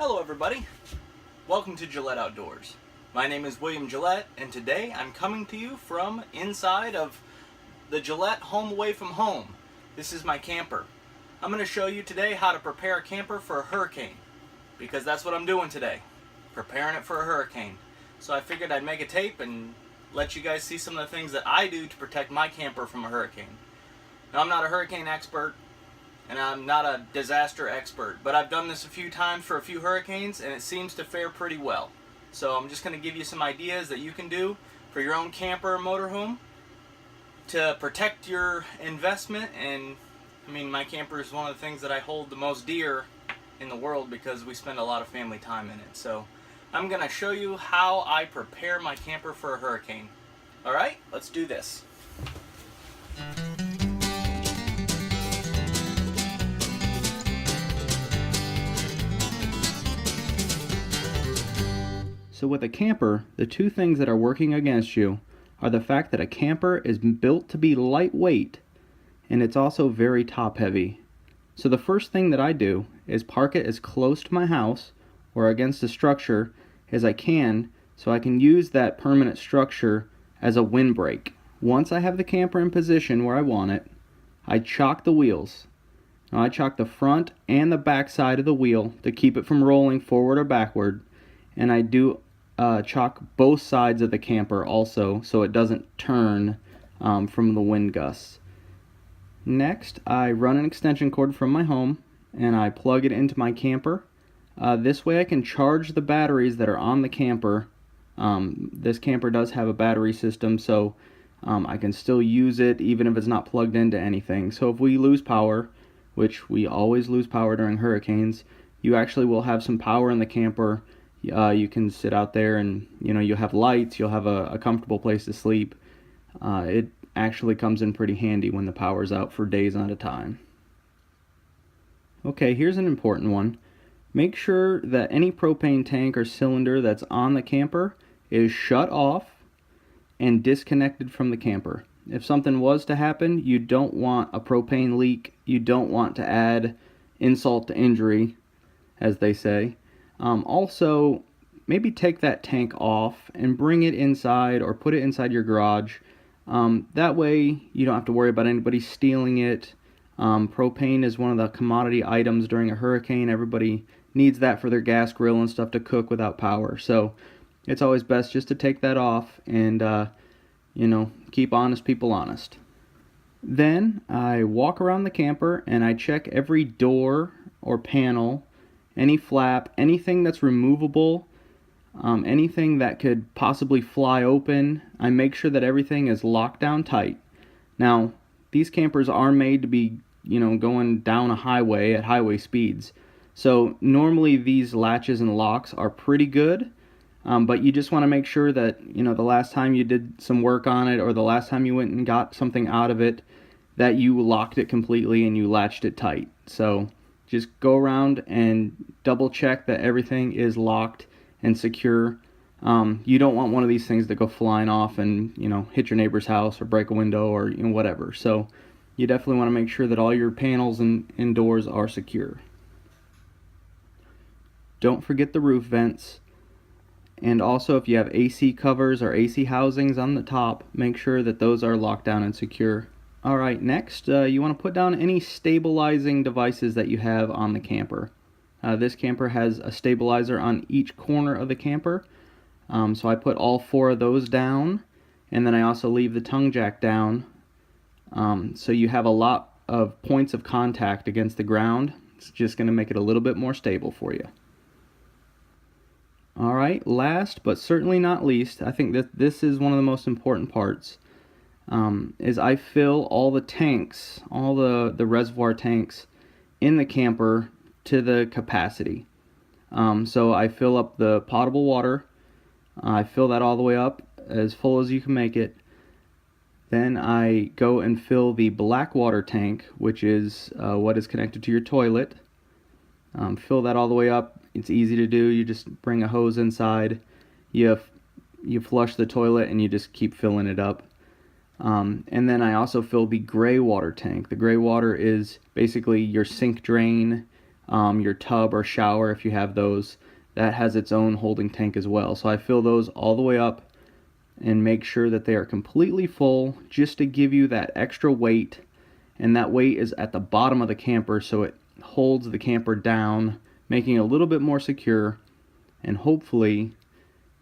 Hello everybody, welcome to Gillette Outdoors. My name is William Gillette and today I'm coming to you from inside of the Gillette Home Away from Home. This is my camper. I'm going to show you today how to prepare a camper for a hurricane, because that's what I'm doing today, preparing it for a hurricane. So I figured I'd make a tape and let you guys see some of the things that I do to protect my camper from a hurricane. Now I'm not a hurricane expert, and I'm not a disaster expert, but I've done this a few times for a few hurricanes and it seems to fare pretty well. So I'm just going to give you some ideas that you can do for your own camper or motorhome to protect your investment. And I mean, my camper is one of the things that I hold the most dear in the world because we spend a lot of family time in it. So I'm going to show you how I prepare my camper for a hurricane. Alright, let's do this. So with a camper, the two things that are working against you are the fact that a camper is built to be lightweight and it's also very top heavy. So the first thing that I do is park it as close to my house or against a structure as I can so I can use that permanent structure as a windbreak. Once I have the camper in position where I want it, I chock the wheels. Now I chock the front and the back side of the wheel to keep it from rolling forward or backward, and I do chock both sides of the camper also so it doesn't turn from the wind gusts. Next, I run an extension cord from my home and I plug it into my camper. This way I can charge the batteries that are on the camper. This camper does have a battery system, so I can still use it even if it's not plugged into anything. So if we lose power, which we always lose power during hurricanes, you actually will have some power in the camper. You can sit out there and you'll have lights, you'll have a comfortable place to sleep. It actually comes in pretty handy when the power's out for days at a time. Okay, here's an important one. Make sure that any propane tank or cylinder that's on the camper is shut off and disconnected from the camper. If something was to happen, you don't want a propane leak. You don't want to add insult to injury, as they say. Also, maybe take that tank off and bring it inside or put it inside your garage. That way you don't have to worry about anybody stealing it. Propane is one of the commodity items during a hurricane. Everybody needs that for their gas grill and stuff to cook without power. So it's always best just to take that off and, keep honest people honest. Then I walk around the camper and I check every door or panel, any flap, anything that's removable, anything that could possibly fly open. I make sure that everything is locked down tight. Now, these campers are made to be, going down a highway at highway speeds. So normally these latches and locks are pretty good, but you just want to make sure that, the last time you did some work on it or the last time you went and got something out of it, that you locked it completely and you latched it tight. So just go around and double check that everything is locked and secure. You don't want one of these things to go flying off and hit your neighbor's house or break a window or whatever. So you definitely want to make sure that all your panels and doors are secure. Don't forget the roof vents. And also, if you have AC covers or AC housings on the top, make sure that those are locked down and secure. Alright, next you want to put down any stabilizing devices that you have on the camper. This camper has a stabilizer on each corner of the camper, so I put all 4 of those down, and then I also leave the tongue jack down, so you have a lot of points of contact against the ground. It's just going to make it a little bit more stable for you. Alright, last but certainly not least, I think that this is one of the most important parts. Is I fill all the tanks, all the reservoir tanks in the camper to the capacity. So I fill up the potable water, I fill that all the way up as full as you can make it. Then I go and fill the black water tank, which is what is connected to your toilet. Fill that all the way up. It's easy to do. You just bring a hose inside, you flush the toilet, and you just keep filling it up. And then I also fill the gray water tank. The gray water is basically your sink drain your tub or shower, if you have those, that has its own holding tank as well. So I fill those all the way up and make sure that they are completely full, just to give you that extra weight. And that weight is at the bottom of the camper, so it holds the camper down, making it a little bit more secure, and hopefully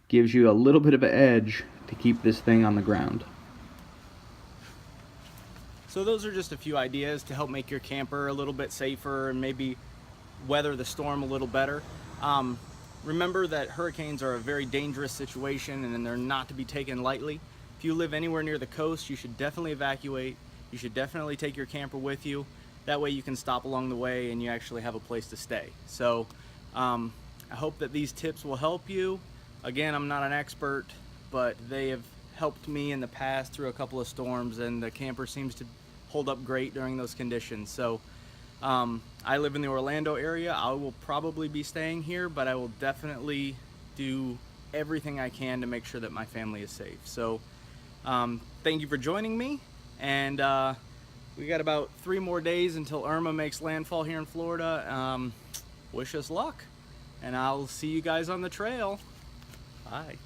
gives you a little bit of an edge to keep this thing on the ground. So those are just a few ideas to help make your camper a little bit safer and maybe weather the storm a little better. Remember that hurricanes are a very dangerous situation and they're not to be taken lightly. If you live anywhere near the coast, you should definitely evacuate. You should definitely take your camper with you. That way you can stop along the way and you actually have a place to stay. So I hope that these tips will help you. Again, I'm not an expert, but they have helped me in the past through a couple of storms, and the camper seems to hold up great during those conditions. So I live in the Orlando area. I will probably be staying here, but I will definitely do everything I can to make sure that my family is safe. So thank you for joining me, and we got about 3 more days until Irma makes landfall here in Florida. Wish us luck, and I'll see you guys on the trail. Bye.